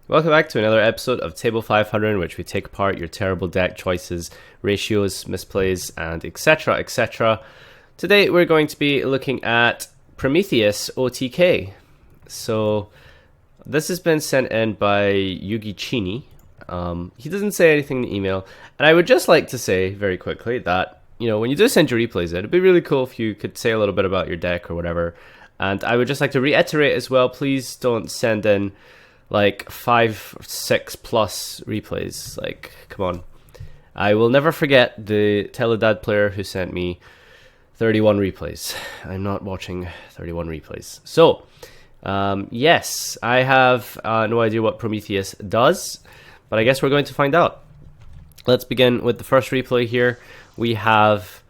Welcome back to another episode of Table 500, in which we take apart your terrible deck choices, ratios, misplays, and etc. etc. Today we're going to be looking at Prometheus OTK. So this has been sent in by Yugi Chini. He doesn't say anything in the email, and I would just like to say very quickly that, when you do send your replays in, it'd be really cool if you could say a little bit about your deck or whatever. And I would just like to reiterate as well, please don't send in like 5, 6 plus replays. Like, come on. I will never forget the Teledad player who sent me 31 replays. I'm not watching 31 replays. So, yes, I have no idea what Prometheus does, but I guess we're going to find out. Let's begin with the first replay here. We have...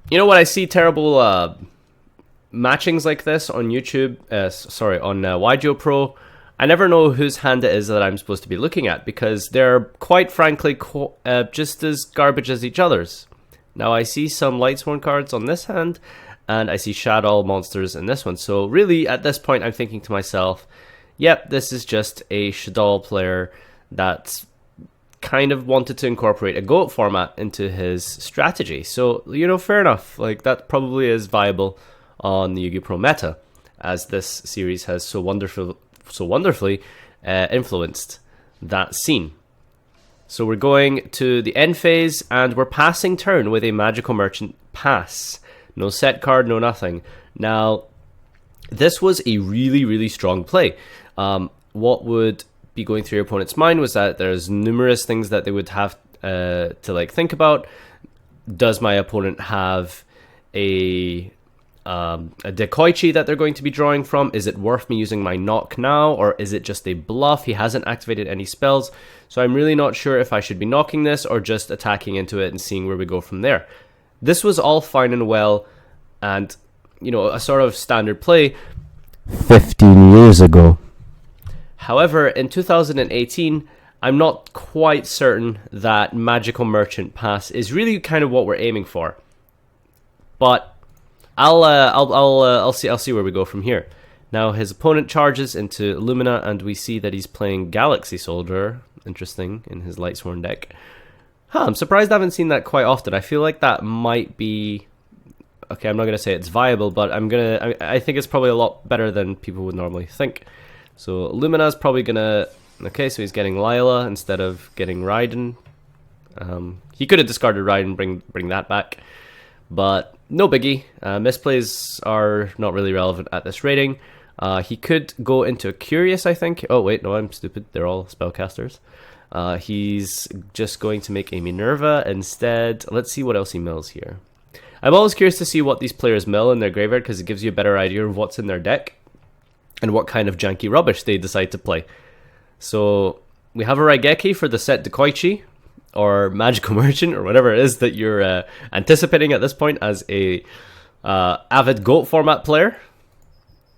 when I see terrible matchings like this on YouTube, on FarfaYGO Pro, I never know whose hand it is that I'm supposed to be looking at, because they're quite frankly just as garbage as each other's. Now I see some Lightsworn cards on this hand, and I see Shadow monsters in this one. So really, at this point, I'm thinking to myself, yep, this is just a Shadow player that's kind of wanted to incorporate a GOAT format into his strategy. So, fair enough. Like, that probably is viable on the Yu-Gi-Oh! Pro meta, as this series has so wonderfully influenced that scene. So we're going to the end phase, and we're passing turn with a Magical Merchant pass. No set card, no nothing. Now, this was a really, really strong play. What would be going through your opponent's mind was that there's numerous things that they would have to think about. Does my opponent have a Dekoichi that they're going to be drawing from? Is it worth me using my knock now, or is it just a bluff? He hasn't activated any spells, so I'm really not sure if I should be knocking this or just attacking into it and seeing where we go from there. This was all fine and well, and a sort of standard play 15 years ago. However, in 2018, I'm not quite certain that Magical Merchant Pass is really kind of what we're aiming for. But I'll see where we go from here. Now his opponent charges into Lumina, and we see that he's playing Galaxy Soldier. Interesting, in his Lightsworn deck. I'm surprised I haven't seen that quite often. I feel like that might be... Okay, I'm not going to say it's viable, but I think it's probably a lot better than people would normally think. So Lumina's probably gonna... Okay, so he's getting Lila instead of getting Raiden. He could have discarded Raiden, bring that back. But no biggie. Misplays are not really relevant at this rating. He could go into a Curious, I think. Oh, wait, no, I'm stupid. They're all spellcasters. He's just going to make a Minerva instead. Let's see what else he mills here. I'm always curious to see what these players mill in their graveyard, because it gives you a better idea of what's in their deck and what kind of janky rubbish they decide to play. So we have a Raigeki for the set Dekoichi, or Magical Merchant, or whatever it is that you're anticipating at this point as a avid GOAT format player.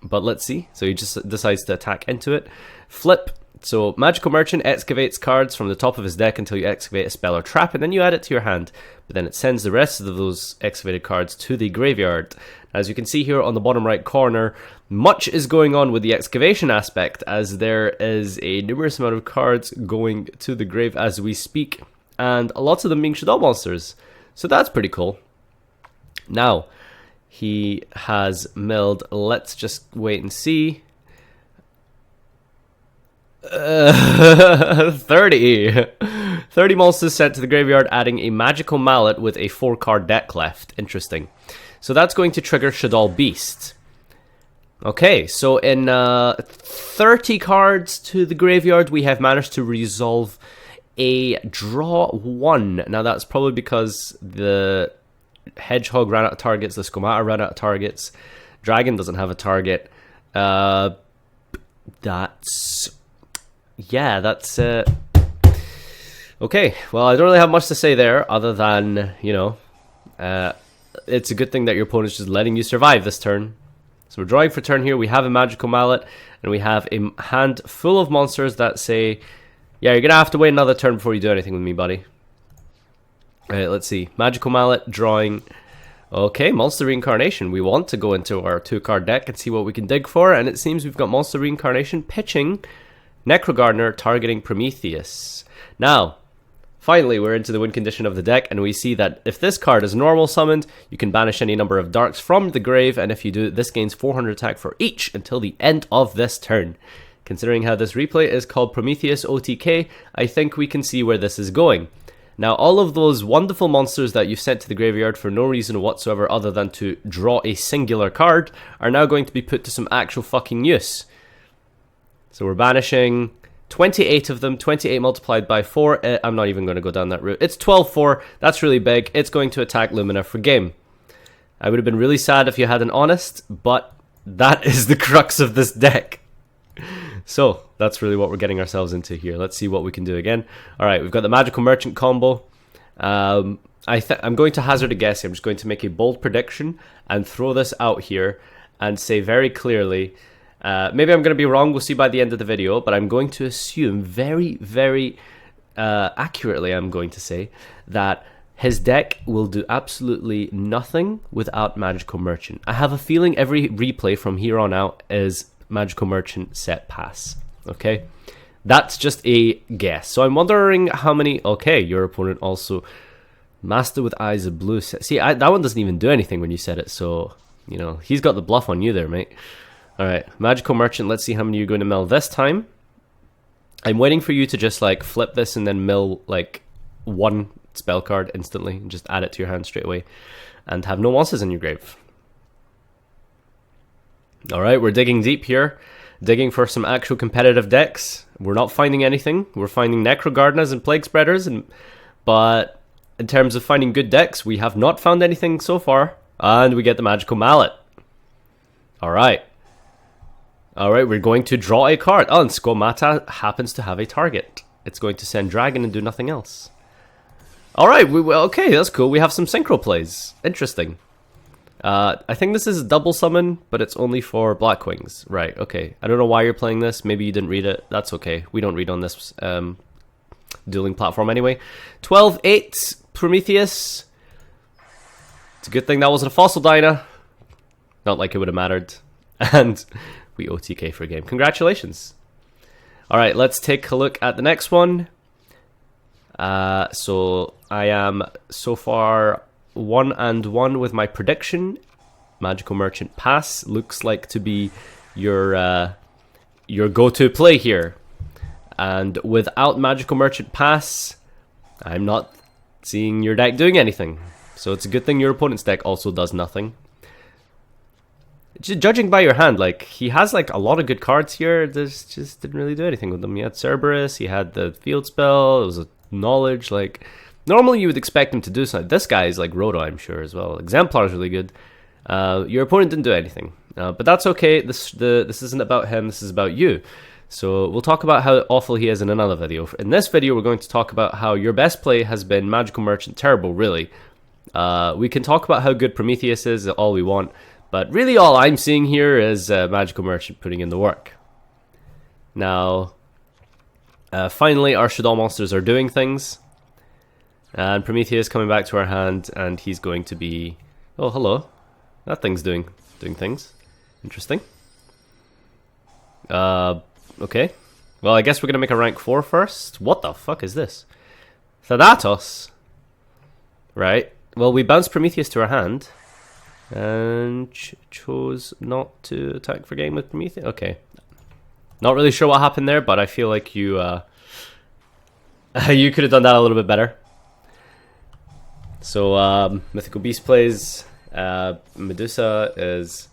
But let's see. So he just decides to attack into it. Flip. So Magical Merchant excavates cards from the top of his deck until you excavate a spell or trap, and then you add it to your hand. But then it sends the rest of those excavated cards to the graveyard. As you can see here on the bottom right corner, much is going on with the excavation aspect, as there is a numerous amount of cards going to the grave as we speak, and lots of them being Shadow monsters. So that's pretty cool. Now, he has milled, let's just wait and see. 30 monsters sent to the graveyard, adding a Magical Mallet with a 4-card deck left. Interesting. So that's going to trigger Shadow Beast. Okay, so in 30 cards to the graveyard, we have managed to resolve a draw 1. Now that's probably because the Hedgehog ran out of targets, the Skomata ran out of targets, Dragon doesn't have a target. That's it. Okay, well, I don't really have much to say there, other than, it's a good thing that your opponent's just letting you survive this turn. So we're drawing for turn here. We have a Magical Mallet, and we have a hand full of monsters that say, yeah, you're going to have to wait another turn before you do anything with me, buddy. Alright, let's see. Magical Mallet, drawing. Okay, Monster Reincarnation. We want to go into our 2-card deck and see what we can dig for, and it seems we've got Monster Reincarnation pitching Necrogardener targeting Prometheus. Now, finally, we're into the win condition of the deck, and we see that if this card is normal summoned, you can banish any number of darks from the grave, and if you do, this gains 400 attack for each until the end of this turn. Considering how this replay is called Prometheus OTK, I think we can see where this is going. Now, all of those wonderful monsters that you sent to the graveyard for no reason whatsoever other than to draw a singular card are now going to be put to some actual fucking use. So we're banishing 28 of them, 28 multiplied by 4. I'm not even going to go down that route. It's 12-4. That's really big. It's going to attack Lumina for game. I would have been really sad if you had an Honest, but that is the crux of this deck. So, that's really what we're getting ourselves into here. Let's see what we can do again. Alright, we've got the Magical Merchant combo. I'm going to hazard a guess. I'm just going to make a bold prediction and throw this out here and say very clearly, maybe I'm going to be wrong, we'll see by the end of the video, but I'm going to assume very, very accurately, I'm going to say, that his deck will do absolutely nothing without Magical Merchant. I have a feeling every replay from here on out is Magical Merchant set pass. Okay, that's just a guess. So I'm wondering how many. Okay, your opponent also Master with Eyes of Blue. See, that one doesn't even do anything when you set it. So you know he's got the bluff on you there, mate. All right, Magical Merchant. Let's see how many you're going to mill this time. I'm waiting for you to just like flip this and then mill like one spell card instantly and just add it to your hand straight away, and have no monsters in your grave. Alright, we're digging deep here, digging for some actual competitive decks. We're not finding anything. We're finding Necrogardeners and Plague Spreaders, but in terms of finding good decks, we have not found anything so far. And we get the Magical Mallet. Alright. Alright, we're going to draw a card. Oh, and Squamata happens to have a target. It's going to send Dragon and do nothing else. Alright, okay, that's cool. We have some synchro plays. Interesting. I think this is a double summon, but it's only for Blackwings. Right, okay. I don't know why you're playing this. Maybe you didn't read it. That's okay. We don't read on this dueling platform anyway. 12-8 Prometheus. It's a good thing that wasn't a Fossil Dyna. Not like it would have mattered. And we OTK for a game. Congratulations. Alright, let's take a look at the next one. So I am so far 1-1 with my prediction. Magical Merchant pass looks like to be your go-to play here. And without Magical Merchant pass, I'm not seeing your deck doing anything. So it's a good thing your opponent's deck also does nothing. Just judging by your hand, like he has like a lot of good cards here. This just didn't really do anything with them. He had Cerberus, he had the field spell, it was a knowledge, like normally you would expect him to do something. This guy is like Roto, I'm sure, as well. Exemplar is really good. Your opponent didn't do anything. But that's okay. This isn't about him, this is about you. So we'll talk about how awful he is in another video. In this video, we're going to talk about how your best play has been Magical Merchant terrible, really. We can talk about how good Prometheus is all we want, but really all I'm seeing here is Magical Merchant putting in the work. Now, finally, our Shadow monsters are doing things. And Prometheus coming back to our hand, and he's going to be... Oh, hello. That thing's doing things. Interesting. Okay. Well, I guess we're going to make a rank 4 first. What the fuck is this? Thanatos. Right. Well, we bounced Prometheus to our hand. And chose not to attack for game with Prometheus. Okay. Not really sure what happened there, but I feel like you... you could have done that a little bit better. So, Mythical Beast plays. Medusa is...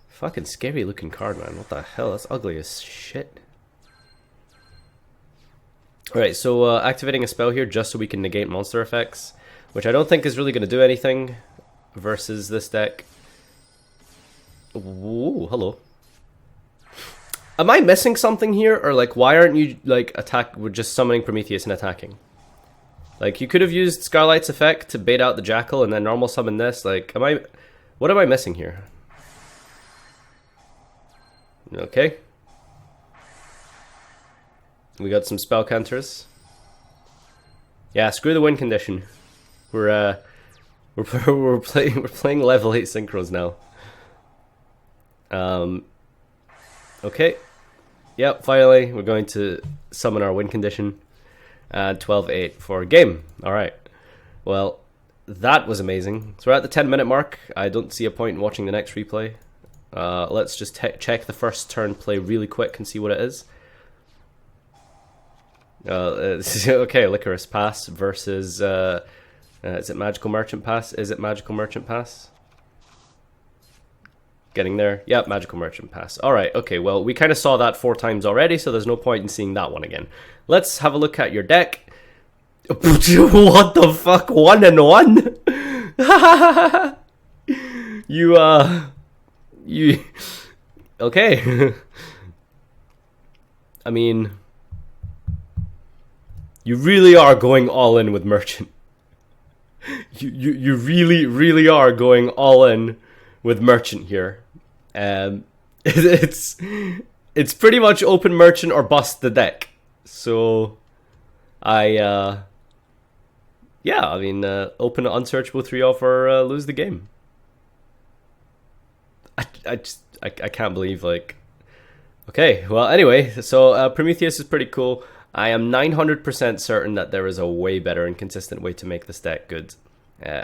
Fucking scary looking card, man. What the hell? That's ugly as shit. Alright, so activating a spell here just so we can negate monster effects, which I don't think is really going to do anything versus this deck. Ooh, hello. Am I missing something here? Or like, why aren't you like we're just summoning Prometheus and attacking? Like, you could have used Scarlight's effect to bait out the Jackal and then normal summon this. Like, what am I missing here? Okay. We got some spell counters. Yeah, screw the win condition. We're We're playing level 8 synchros now. Okay. Yep, finally, we're going to summon our win condition. 12-8 for game. Alright. Well, that was amazing. So we're at the 10-minute mark. I don't see a point in watching the next replay. Let's just check the first turn play really quick and see what it is. Okay, Licorice Pass versus... is it Magical Merchant Pass? Is it Magical Merchant Pass? Getting there. Yep, Magical Merchant Pass. Alright, okay, well, we kind of saw that 4 times already, so there's no point in seeing that one again. Let's have a look at your deck. What the fuck? 1 and 1? You... Okay. I mean... You really are going all in with Merchant. You really are going all in with Merchant here. It's pretty much open Merchant or bust the deck. So yeah, I mean, open Unsearchable 3-off or lose the game. I can't believe, like... Okay, well, anyway, so Prometheus is pretty cool. I am 900% certain that there is a way better and consistent way to make this deck good.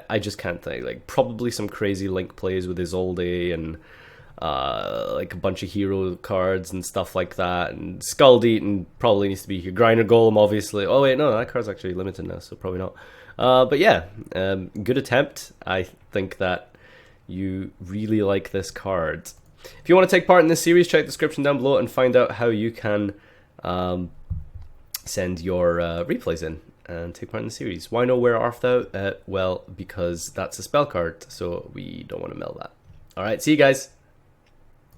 I just can't think. Like, probably some crazy Link plays with Isolde and like a bunch of hero cards and stuff like that. And Skull Eaten probably needs to be here. Grinder Golem, obviously. Oh, wait, no, that card's actually limited now, so probably not. But yeah, good attempt. I think that you really like this card. If you want to take part in this series, check the description down below and find out how you can send your replays in and take part in the series. Why no Wear Arf though? Well, because that's a spell card, so we don't want to mill that. Alright, see you guys.